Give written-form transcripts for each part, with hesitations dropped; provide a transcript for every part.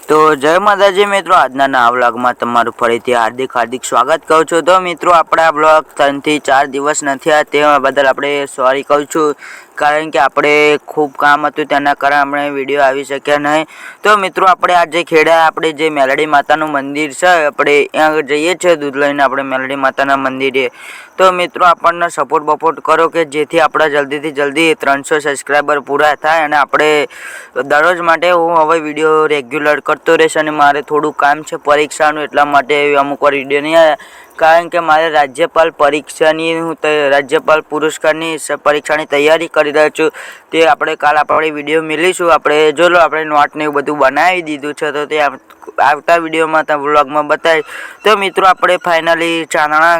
તો જય માતાજી મિત્રો, આજના નવા વ્લોગમાં તમારું ફરીથી હાર્દિક સ્વાગત કરું છું। તો મિત્રો આપણે આ વ્લોગ 3 થી 4 દિવસ નથી આ તે બદલ આપણે સોરી કહું છું, કારણ કે આપણે ખૂબ કામ હતું તેના કારણે આપણે વિડીયો આવી શક્યા નહીં। તો મિત્રો આપણે આજે ખેડા આપણે જે મેલડી માતાનું મંદિર છે આપણે ત્યાં જઈએ છીએ દૂધ લઈને આપણે મેલડી માતાના મંદિરે। તો મિત્રો આપણને સપોર્ટ કરો કે જેથી આપણા જલ્દીથી જલ્દી 300 સબસ્ક્રાઈબર પૂરા થાય અને આપણે દરરોજ માટે હું હવે વિડીયો રેગ્યુલર કરતો રહીશ। અને મારે થોડું કામ છે પરીક્ષાનું, એટલા માટે અમુક વાર વિડીયો નહીં આવ્યા, કારણ કે મારે રાજ્યપાલ પરીક્ષાની રાજ્યપાલ પુરસ્કારની પરીક્ષાની તૈયારી કરી રહ્યો છું। તે આપણે આપણે વિડીયો મેળવીશું। આપણે જો લો આપણે નોટને એવું બધું બનાવી દીધું છે, તો તે આવતા વિડીયોમાં તમે વ્લોગમાં બતાવીશ। તો મિત્રો આપણે ફાઇનલી ચાંદણા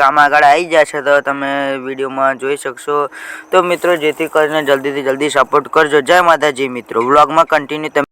ગામ આગળ આવી ગયા છે, તો તમે વિડીયોમાં જોઈ શકશો। તો મિત્રો જેથી કરીને જલ્દીથી જલ્દી સપોર્ટ કરજો। જય માતાજી મિત્રો, વ્લોગમાં કન્ટિન્યુ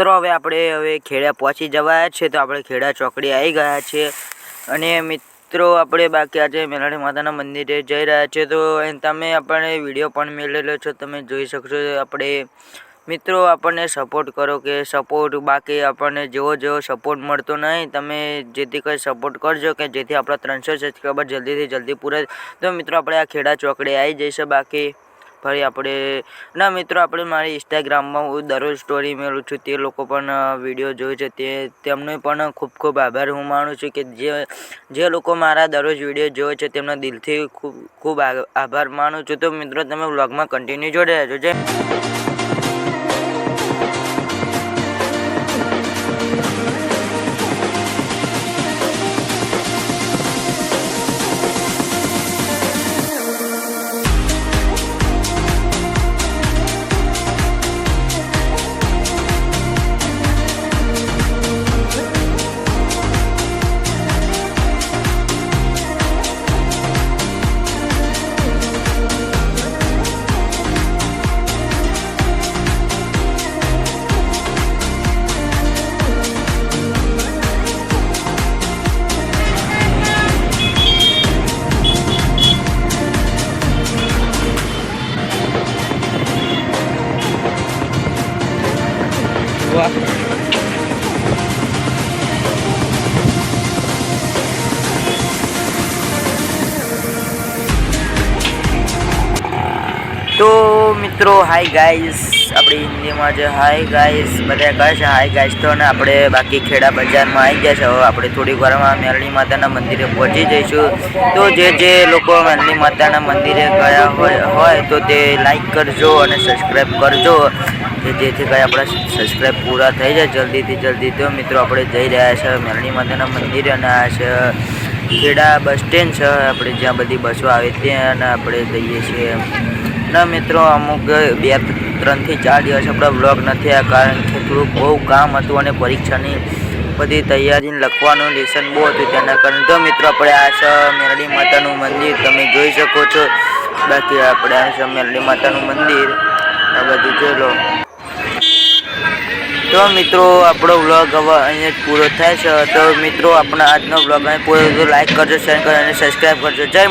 મિત્રો હવે ખેડા પહોંચી જવાયા છે, તો આપણે ખેડા ચોકડી આવી ગયા છે અને મિત્રો આપણે બાકી આજે મેલડી માતાના મંદિરે જઈ રહ્યા છે, તો તમે આપણે વિડીયો પણ મેળવેલો છો, તમે જોઈ શકશો. આપણે મિત્રો આપણને સપોર્ટ કરો કે સપોર્ટ, બાકી આપણને જેવો સપોર્ટ મળતો નહીં, તમે જેથી કંઈ સપોર્ટ કરજો કે જેથી આપણા 300 સબસ્ક્રાઈબર જલ્દીથી જલ્દી પૂરા. તો મિત્રો આપણે આ ખેડા ચોકડી આવી જઈશું. બાકી ફરી આપણે મિત્રો આપણે મારી ઇન્સ્ટાગ્રામમાં હું દરરોજ સ્ટોરી મેળવું છું, તે લોકો પણ વિડીયો જોવે છે, તેમનો પણ ખૂબ ખૂબ આભાર હું માનું છું કે જે લોકો મારા દરરોજ વિડીયો જોવે છે તેમના દિલથી ખૂબ ખૂબ આભાર માનું છું. તો મિત્રો તમે વ્લોગમાં કન્ટિન્યુ જોડે રહેજો. જય તો મિત્રો હાય ગાઈસ, આપણે હિન્દીમાં જે હાય ગાઈસ બધા કહે છે હાય ગાઈસ, તો ને આપણે બાકી ખેડા બજારમાં આવી ગયા છે. હવે આપણે થોડીક વારમાં મેલડી માતાના મંદિરે પહોંચી જઈશું. તો જે લોકો મેલડી માતાના મંદિરે ગયા હોય તો તે લાઈક કરજો અને સબસ્ક્રાઈબ કરજો, જેથી કંઈ આપણા સબસ્ક્રાઈબ પૂરા થઈ જાય જલ્દીથી જલ્દી. તો મિત્રો આપણે જઈ રહ્યા છે મેલડી માતાના મંદિરે અને આ છે ખેડા બસ સ્ટેન્ડ છે, આપણે જ્યાં બધી બસો આવે ત્યાં આપણે જઈએ છીએ. ના મિત્રો અમુક 2-3 થી 4 દિવસ આપણા વ્લોગ નથી આવ્યા, કારણ કે થોડુંક બહુ કામ હતું અને પરીક્ષાની બધી તૈયારી લખવાનું લેસન બહુ હતું તેના કારણે. તો મિત્રો આપણે આ છે મેલડી માતાનું મંદિર, તમે જોઈ શકો છો. બાકી આપણે આ છે મેલડી માતાનું મંદિર, આ બધું જોઈ લો. તો મિત્રો આપણો વ્લોગ હવે અહીંયા જ પૂરો થાય છે. તો મિત્રો આપણા આજનો વ્લોગ અહીં પૂરો, લાઈક કરજો, શેર કરજો અને સબસ્ક્રાઈબ કરજો. જય